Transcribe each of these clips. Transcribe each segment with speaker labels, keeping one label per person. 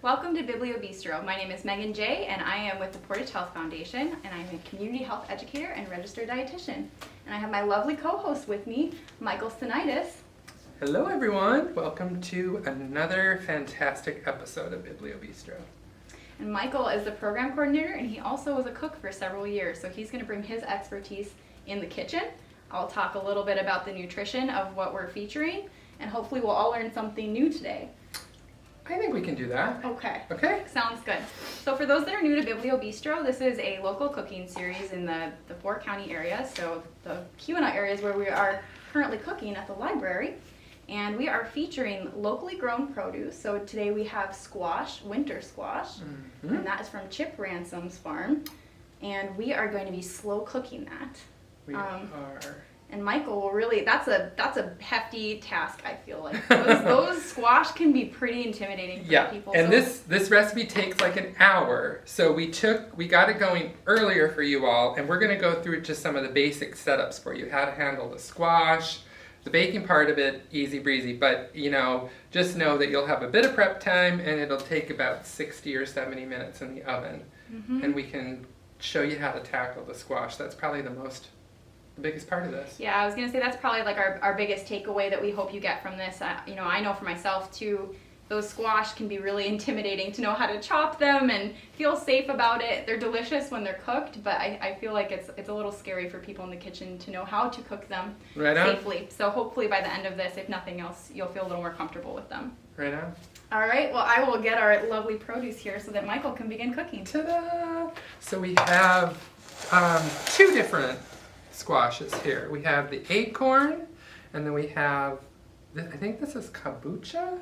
Speaker 1: Welcome to Biblio Bistro. My name is Meghan J. and I am with the Portage Health Foundation, and I'm a community health educator and registered dietitian. And I have my lovely co-host with me, Michael Stenitis.
Speaker 2: Hello everyone, welcome to another fantastic episode of Biblio Bistro.
Speaker 1: And Michael is the program coordinator, and he also was a cook for several years, so he's going to bring his expertise in the kitchen. I'll talk a little bit about the nutrition of what we're featuring, and hopefully we'll all learn something new today.
Speaker 2: I think we can do that.
Speaker 1: Okay.
Speaker 2: Okay?
Speaker 1: Sounds good. So for those that are new to Biblio Bistro, this is a local cooking series in the Fort County area, so the Keweenaw areas where we are currently cooking at the library. And we are featuring locally grown produce. So today we have squash, winter squash, and that is from Chip Ransom's farm. And we are going to be slow cooking that.
Speaker 2: We are.
Speaker 1: And Michael will really, that's a hefty task, I feel like. Those squash can be pretty intimidating for people.
Speaker 2: And this recipe takes like an hour. So we got it going earlier for you all, and we're gonna go through just some of the basic setups for you, how to handle the squash, the baking part of it, easy breezy, but just know that you'll have a bit of prep time and it'll take about 60 or 70 minutes in the oven. And we can show you how to tackle the squash. That's probably the biggest part of this.
Speaker 1: Yeah, I was gonna say that's probably like our biggest takeaway that we hope you get from this. I know for myself too, those squash can be really intimidating to know how to chop them and feel safe about it. They're delicious when they're cooked, but I feel like it's a little scary for people in the kitchen to know how to cook them safely. So hopefully by the end of this, if nothing else, you'll feel a little more comfortable with them.
Speaker 2: Right on.
Speaker 1: All right, well, I will get our lovely produce here so that Michael can begin cooking.
Speaker 2: Ta-da! So we have two different squashes here. We have the acorn, and then we have, I think this is kabocha?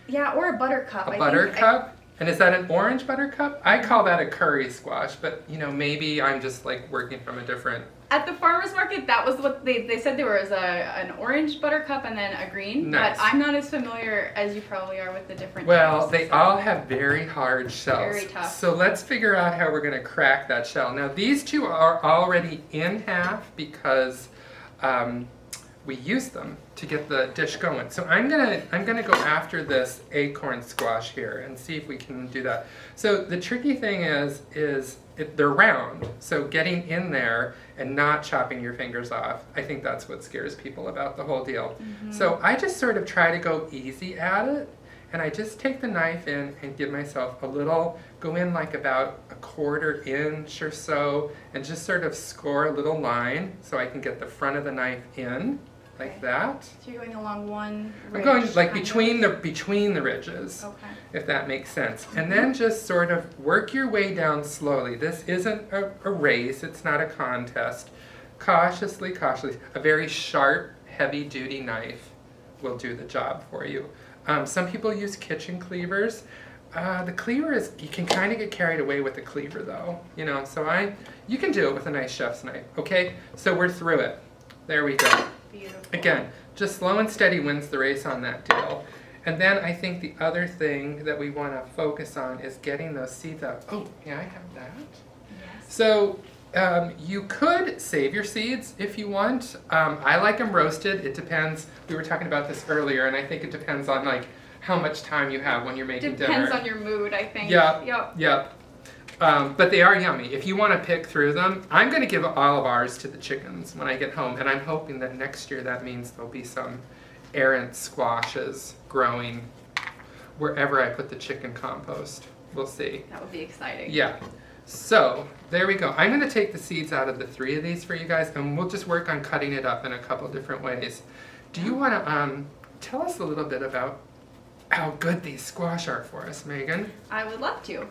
Speaker 1: Yeah, or a buttercup.
Speaker 2: A buttercup? And is that an orange buttercup? I call that a curry squash, but maybe I'm just like working from a different...
Speaker 1: At the farmer's market, that was what they said. There was an orange buttercup and then a green.
Speaker 2: Nice.
Speaker 1: But I'm not as familiar as you probably are with the different
Speaker 2: Well,
Speaker 1: types.
Speaker 2: they all have very hard shells.
Speaker 1: Very tough.
Speaker 2: So let's figure out how we're going to crack that shell. Now these two are already in half because we use them to get the dish going. So I'm gonna go after this acorn squash here and see if we can do that. So the tricky thing is they're round. So getting in there and not chopping your fingers off, I think that's what scares people about the whole deal. So I just sort of try to go easy at it, and I just take the knife in and give myself go in like about a 1/4 inch or so, and just sort of score a little line so I can get the front of the knife in. Like that.
Speaker 1: So you're going along one ridge?
Speaker 2: I'm going like between the ridges, if that makes sense. And then just sort of work your way down slowly. This isn't a race, it's not a contest. Cautiously, a very sharp, heavy-duty knife will do the job for you. Some people use kitchen cleavers. The cleaver you can kind of get carried away with the cleaver though, so you can do it with a nice chef's knife, okay? So we're through it. There we go.
Speaker 1: Beautiful.
Speaker 2: Again, just slow and steady wins the race on that deal. And then I think the other thing that we want to focus on is getting those seeds out. Oh, yeah, I have that.
Speaker 1: Yes.
Speaker 2: So you could save your seeds if you want. I like them roasted. It depends. We were talking about this earlier, and I think it depends on like how much time you have when you're making dinner.
Speaker 1: Depends on your mood, I think.
Speaker 2: Yep. But they are yummy. If you want to pick through them, I'm going to give all of ours to the chickens when I get home, and I'm hoping that next year that means there'll be some errant squashes growing wherever I put the chicken compost. We'll see.
Speaker 1: That would be exciting.
Speaker 2: Yeah. So there we go. I'm going to take the seeds out of the 3 of these for you guys, and we'll just work on cutting it up in a couple different ways. Do you want to tell us a little bit about how good these squash are for us, Megan?
Speaker 1: I would love to.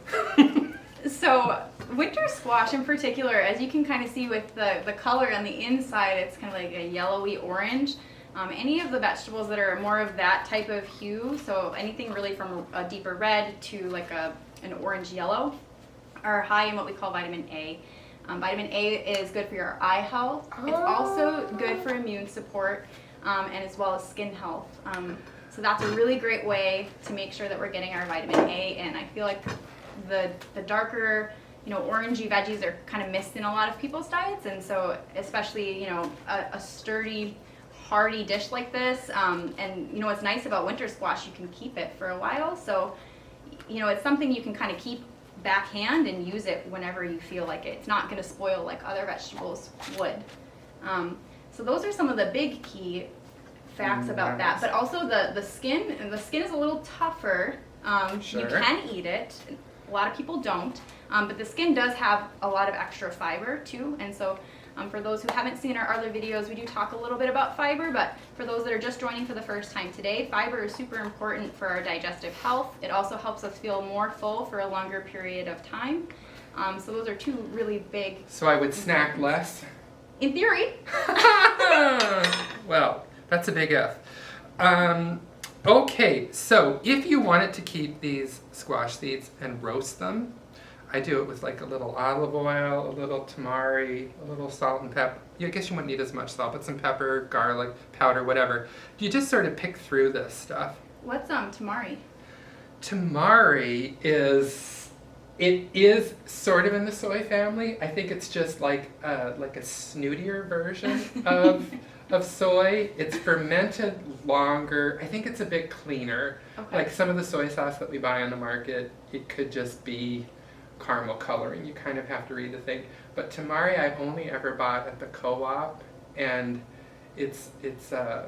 Speaker 1: So winter squash in particular, as you can kind of see with the color on the inside, it's kind of like a yellowy orange. Any of the vegetables that are more of that type of hue, so anything really from a deeper red to like an orange yellow, are high in what we call vitamin A. Vitamin A is good for your eye health. It's also good for immune support and as well as skin health. So that's a really great way to make sure that we're getting our vitamin A in. I feel like the darker, orangey veggies are kind of missed in a lot of people's diets, and so especially, a sturdy, hearty dish like this, and what's nice about winter squash, you can keep it for a while, so you know, it's something you can kind of keep backhand and use it whenever you feel like it. It's not going to spoil like other vegetables would. So those are some of the big key facts about that. But also the skin, and the skin is a little tougher.
Speaker 2: Sure.
Speaker 1: You can eat it. A lot of people don't. But the skin does have a lot of extra fiber too. And so for those who haven't seen our other videos, we do talk a little bit about fiber, but for those that are just joining for the first time today, fiber is super important for our digestive health. It also helps us feel more full for a longer period of time. So those are two really big.
Speaker 2: So I would snack less?
Speaker 1: In theory.
Speaker 2: Well, that's a big if. Okay, so if you wanted to keep these squash seeds and roast them, I do it with like a little olive oil, a little tamari, a little salt and pepper. I guess you wouldn't need as much salt, but some pepper, garlic, powder, whatever. You just sort of pick through this stuff.
Speaker 1: What's tamari?
Speaker 2: Tamari is sort of in the soy family. I think it's just like a snootier version of soy. It's fermented longer. I think it's a bit cleaner.
Speaker 1: Okay.
Speaker 2: Like some of the soy sauce that we buy on the market, it could just be caramel coloring. You kind of have to read the thing. But tamari I've only ever bought at the co-op, and it's a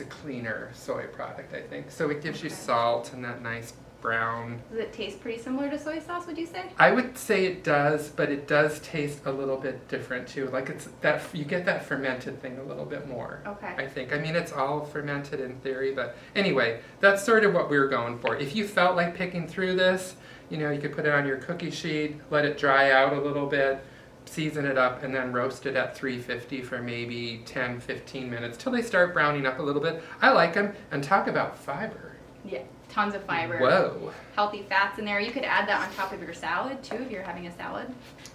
Speaker 2: cleaner soy product, I think. So it gives you salt and that nice brown.
Speaker 1: Does it taste pretty similar to soy sauce, would you say?
Speaker 2: I would say it does, but it does taste a little bit different too. Like it's that you get that fermented thing a little bit more.
Speaker 1: Okay.
Speaker 2: I think. I mean, it's all fermented in theory, but anyway, that's sort of what we were going for. If you felt like picking through this, you know, you could put it on your cookie sheet, let it dry out a little bit, season it up, and then roast it at 350 for maybe 10-15 minutes till they start browning up a little bit. I like them. And talk about fiber.
Speaker 1: Yeah, tons of fiber.
Speaker 2: Whoa.
Speaker 1: Healthy fats in there. You could add that on top of your salad too if you're having a salad.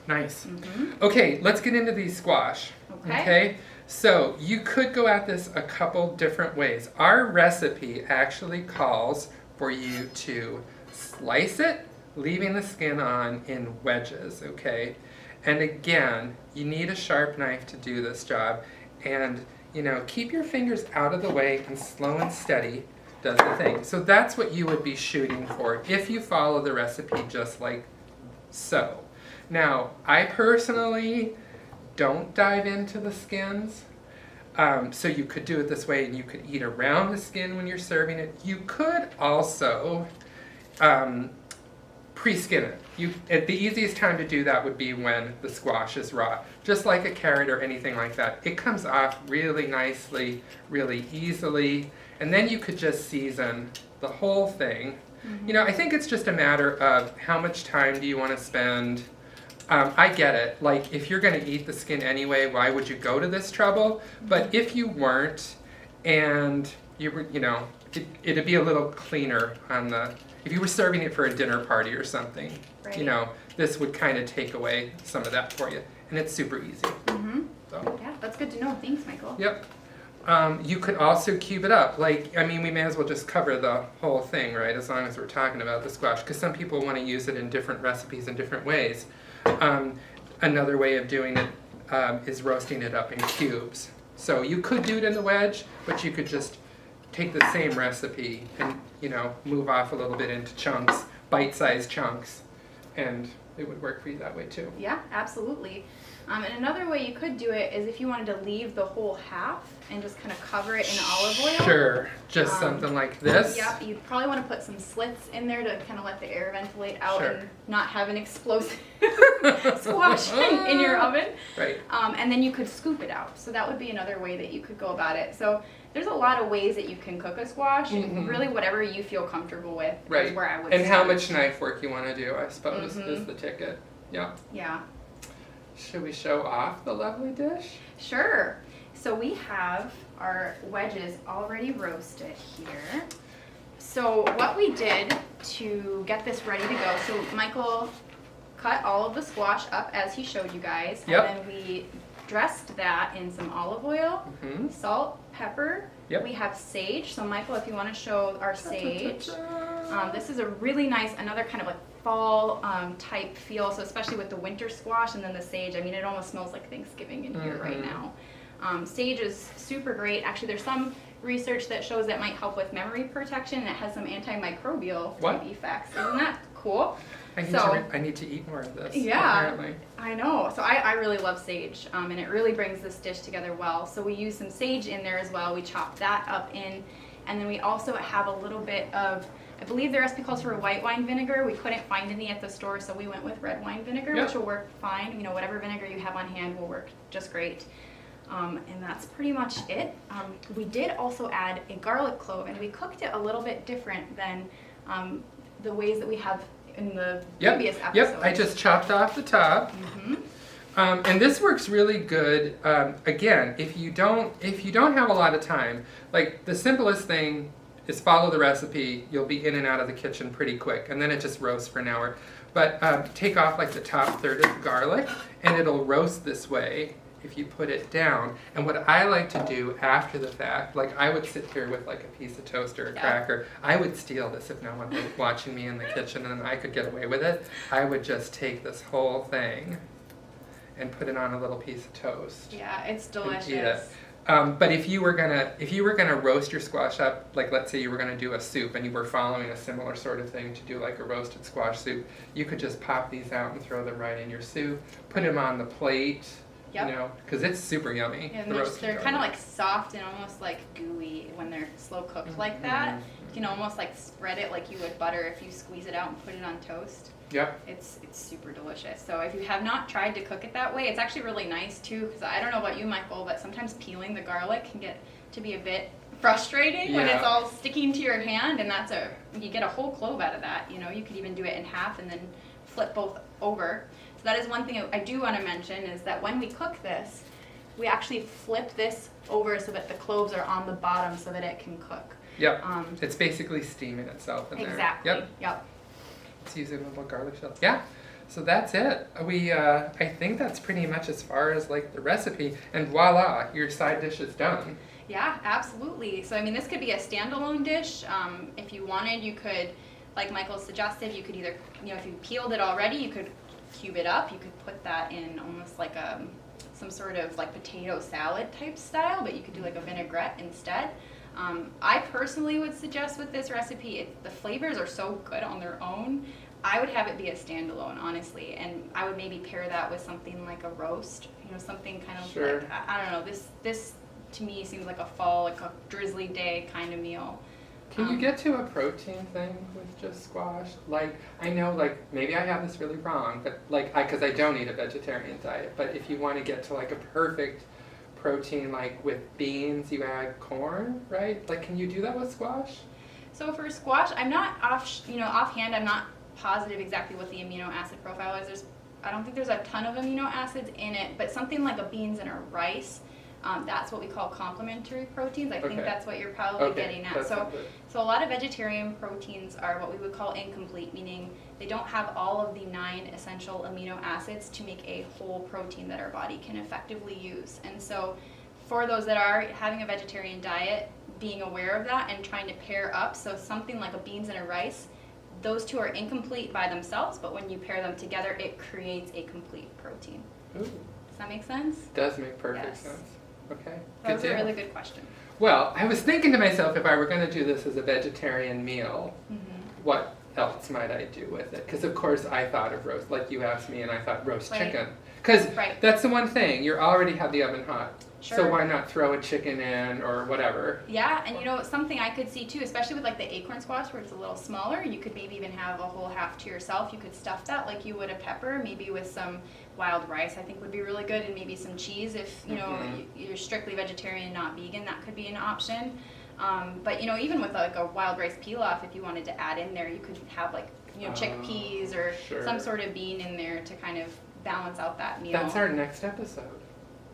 Speaker 2: Nice.
Speaker 1: Mm-hmm.
Speaker 2: Okay, let's get into these squash. Okay. So you could go at this a couple different ways. Our recipe actually calls for you to slice it, leaving the skin on in wedges, okay? And again, you need a sharp knife to do this job. And, you know, keep your fingers out of the way, and slow and steady does the thing. So that's what you would be shooting for if you follow the recipe just like so. Now, I personally don't dive into the skins. So you could do it this way, and you could eat around the skin when you're serving it. You could also pre-skin it. The easiest time to do that would be when the squash is raw. Just like a carrot or anything like that. It comes off really nicely, really easily, and then you could just season the whole thing. Mm-hmm. You know, I think it's just a matter of how much time do you want to spend. I get it. Like, if you're going to eat the skin anyway, why would you go to this trouble? Mm-hmm. But if you weren't, and you were, you know, it'd be a little cleaner on the. If you were serving it for a dinner party or something, right. You know, this would kind of take away some of that for you. And it's super easy. Mm-hmm. So.
Speaker 1: Yeah, that's good to know. Thanks, Michael.
Speaker 2: Yep. You could also cube it up. Like, I mean, we may as well just cover the whole thing, right? As long as we're talking about the squash. Because some people want to use it in different recipes in different ways. Another way of doing it is roasting it up in cubes. So you could do it in the wedge, but you could just take the same recipe and, you know, move off a little bit into chunks, bite-sized chunks, and it would work for you that way too.
Speaker 1: Yeah, absolutely. And another way you could do it is if you wanted to leave the whole half and just kind of cover it in olive oil.
Speaker 2: Sure, just something like this.
Speaker 1: Yep, you'd probably want to put some slits in there to kind of let the air ventilate out. Sure. And not have an explosive squash in your oven.
Speaker 2: Right.
Speaker 1: And then you could scoop it out. So that would be another way that you could go about it. So there's a lot of ways that you can cook a squash. Mm-hmm. And really whatever you feel comfortable with is where I would
Speaker 2: And
Speaker 1: start.
Speaker 2: How much knife work you want to do, I suppose, is the ticket. Yeah.
Speaker 1: Yeah.
Speaker 2: Should we show off the lovely dish?
Speaker 1: Sure. So we have our wedges already roasted here. So what we did to get this ready to go, so Michael cut all of the squash up as he showed you guys.
Speaker 2: Yep.
Speaker 1: And then we dressed that in some olive oil, salt, pepper. Yep. We have sage. So Michael, if you want to show our sage. This is a really nice, another kind of like fall type feel, so especially with the winter squash and then the sage. I mean, it almost smells like Thanksgiving in here right now. Sage is super great. Actually, there's some research that shows that might help with memory protection, and it has some antimicrobial type effects. Isn't that cool?
Speaker 2: I need to eat more of this.
Speaker 1: Yeah,
Speaker 2: apparently.
Speaker 1: I know. So I really love sage, and it really brings this dish together well. So we use some sage in there as well. We chop that up in, and then we also have a little bit of, I believe the recipe calls for white wine vinegar. We couldn't find any at the store, so we went with red wine vinegar, which will work fine. You know, whatever vinegar you have on hand will work just great. And that's pretty much it. We did also add a garlic clove, and we cooked it a little bit different than the ways that we have in the previous episode.
Speaker 2: Yep, I just chopped off the top. And this works really good. Again, if you don't have a lot of time, like the simplest thing is follow the recipe. You'll be in and out of the kitchen pretty quick, and then it just roasts for an hour. But take off like the top third of the garlic, and it'll roast this way if you put it down. And what I like to do after the fact, like I would sit here with like a piece of toast or a cracker. I would steal this if no one was watching me in the kitchen and I could get away with it. I would just take this whole thing and put it on a little piece of toast.
Speaker 1: Yeah, it's delicious.
Speaker 2: Eat it. But if you were gonna roast your squash up, like let's say you were gonna do a soup and you were following a similar sort of thing to do like a roasted squash soup, you could just pop these out and throw them right in your soup. Put them on the plate. You know, because it's super yummy.
Speaker 1: Yeah, and they're kind of like soft and almost like gooey when they're slow cooked like that. You can almost like spread it like you would butter if you squeeze it out and put it on toast.
Speaker 2: Yep.
Speaker 1: It's super delicious. So if you have not tried to cook it that way, it's actually really nice too, because I don't know about you, Michael, but sometimes peeling the garlic can get to be a bit frustrating when it's all sticking to your hand, and you get a whole clove out of that. You know, you could even do it in half and then flip both over. So that is one thing I do want to mention, is that when we cook this, we actually flip this over so that the cloves are on the bottom so that it can cook.
Speaker 2: Yep. It's basically steaming itself in there.
Speaker 1: Exactly. Yep.
Speaker 2: It's using little garlic shells. Yeah. So that's it. I think that's pretty much as far as like the recipe, and voila, your side dish is done.
Speaker 1: Yeah, absolutely. So I mean, this could be a standalone dish. If you wanted, you could, like Michael suggested, you could either, if you peeled it already, you could cube it up. You could put that in almost like some sort of like potato salad type style, but you could do like a vinaigrette instead. I personally would suggest with this recipe, the flavors are so good on their own, I would have it be a standalone, honestly, and I would maybe pair that with something like a roast, something kind of like, I don't know, this to me seems like a fall, like a drizzly day kind of meal.
Speaker 2: Can you get to a protein thing with just squash? Like, I know, like, maybe I have this really wrong, but like, because I don't eat a vegetarian diet, but if you want to get to like a perfect protein, like with beans, you add corn, right? Like, can you do that with squash?
Speaker 1: So for squash, I'm not offhand, I'm not positive exactly what the amino acid profile is. I don't think there's a ton of amino acids in it, but something like a beans and a rice, that's what we call complementary proteins. I think that's what you're probably getting at. So a lot of vegetarian proteins are what we would call incomplete, meaning they don't have all of the 9 essential amino acids to make a whole protein that our body can effectively use. And so for those that are having a vegetarian diet, being aware of that and trying to pair up, so something like a beans and a rice, those two are incomplete by themselves, but when you pair them together, it creates a complete protein.
Speaker 2: Ooh.
Speaker 1: Does that make sense?
Speaker 2: Does make perfect sense. Okay.
Speaker 1: That was a really good question.
Speaker 2: Well, I was thinking to myself, if I were going to do this as a vegetarian meal, what else might I do with it? Because of course I thought of roast, like you asked me, and I thought roast chicken. Because that's the one thing, you already have the oven hot.
Speaker 1: Sure.
Speaker 2: So why not throw a chicken in or whatever?
Speaker 1: Yeah, and something I could see too, especially with like the acorn squash where it's a little smaller, you could maybe even have a whole half to yourself. You could stuff that like you would a pepper, maybe with some wild rice, I think would be really good, and maybe some cheese if you're strictly vegetarian, not vegan, that could be an option. But even with like a wild rice pilaf, if you wanted to add in there, you could have like chickpeas or some sort of bean in there to kind of balance out that meal.
Speaker 2: That's our next episode.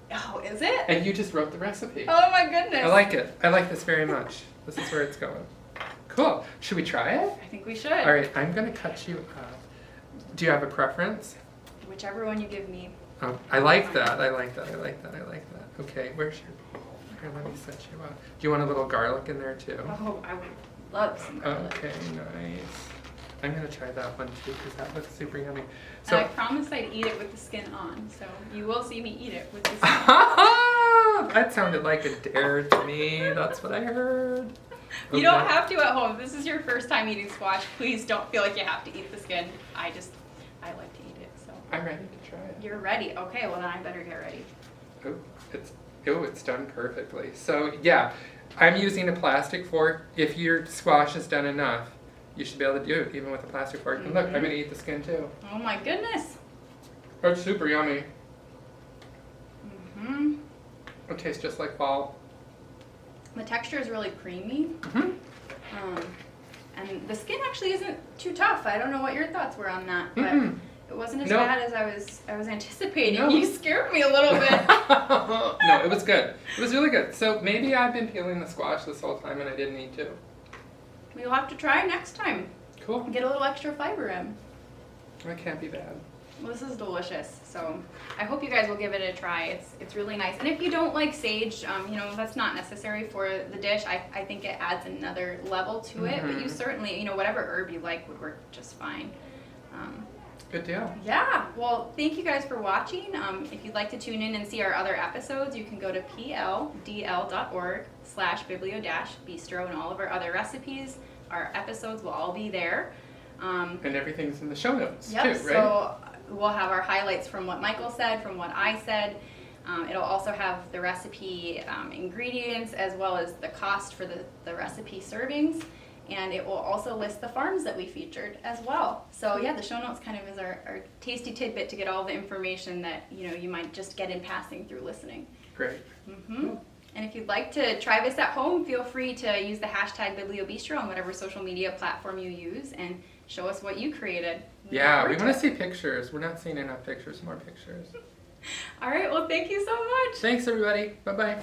Speaker 1: Oh, is it?
Speaker 2: And you just wrote the recipe.
Speaker 1: Oh my goodness.
Speaker 2: I like it. I like this very much. This is where it's going. Cool. Should we try it?
Speaker 1: I think we should.
Speaker 2: All right, I'm going to cut you up. Do you have a preference?
Speaker 1: Whichever one you give me.
Speaker 2: Oh, I like that. I like that. Okay, where's your bowl? Here, let me set you up. Do you want a little garlic in there too?
Speaker 1: Oh, I would love some garlic.
Speaker 2: Okay, nice. I'm going to try that one too because that looks super yummy. So
Speaker 1: and I promised I'd eat it with the skin on, so you will see me eat it with the skin on.
Speaker 2: Oh, that sounded like a dare to me. That's what I heard.
Speaker 1: You don't have to at home. If this is your first time eating squash, please don't feel like you have to eat the skin. I like to eat it, so.
Speaker 2: I'm ready to try it.
Speaker 1: You're ready. Okay, well then I better get ready.
Speaker 2: It's done perfectly. So yeah, I'm using a plastic fork. If your squash is done enough, you should be able to do it even with a plastic fork. And look, I'm gonna eat the skin too.
Speaker 1: Oh my goodness.
Speaker 2: It's super yummy.
Speaker 1: Mm-hmm.
Speaker 2: It tastes just like fall.
Speaker 1: The texture is really creamy.
Speaker 2: Mm-hmm.
Speaker 1: And the skin actually isn't too tough. I don't know what your thoughts were on that, but it wasn't as
Speaker 2: No.
Speaker 1: bad as I was anticipating.
Speaker 2: No.
Speaker 1: You scared me a little bit.
Speaker 2: No, it was good. It was really good. So maybe I've been peeling the squash this whole time and I didn't need to.
Speaker 1: We'll have to try next time.
Speaker 2: Cool.
Speaker 1: Get a little extra fiber in.
Speaker 2: That can't be bad.
Speaker 1: Well, this is delicious, so I hope you guys will give it a try. It's really nice. And if you don't like sage, that's not necessary for the dish. I think it adds another level to it, but you certainly, whatever herb you like would work just fine.
Speaker 2: Good deal.
Speaker 1: Yeah, well, thank you guys for watching. If you'd like to tune in and see our other episodes, you can go to pldl.org/biblio-bistro, and all of our other recipes, our episodes will all be there.
Speaker 2: And everything's in the show notes
Speaker 1: Yep,
Speaker 2: too, right?
Speaker 1: so we'll have our highlights from what Michael said, from what I said. It'll also have the recipe ingredients as well as the cost for the recipe servings. And it will also list the farms that we featured as well. So yeah, the show notes kind of is our tasty tidbit to get all the information that you might just get in passing through listening.
Speaker 2: Great.
Speaker 1: And if you'd like to try this at home, feel free to use the hashtag Biblio Bistro on whatever social media platform you use and show us what you created.
Speaker 2: Yeah, we want to see pictures. We're not seeing enough pictures. More pictures.
Speaker 1: All right, well, thank you so much.
Speaker 2: Thanks, everybody. Bye-bye.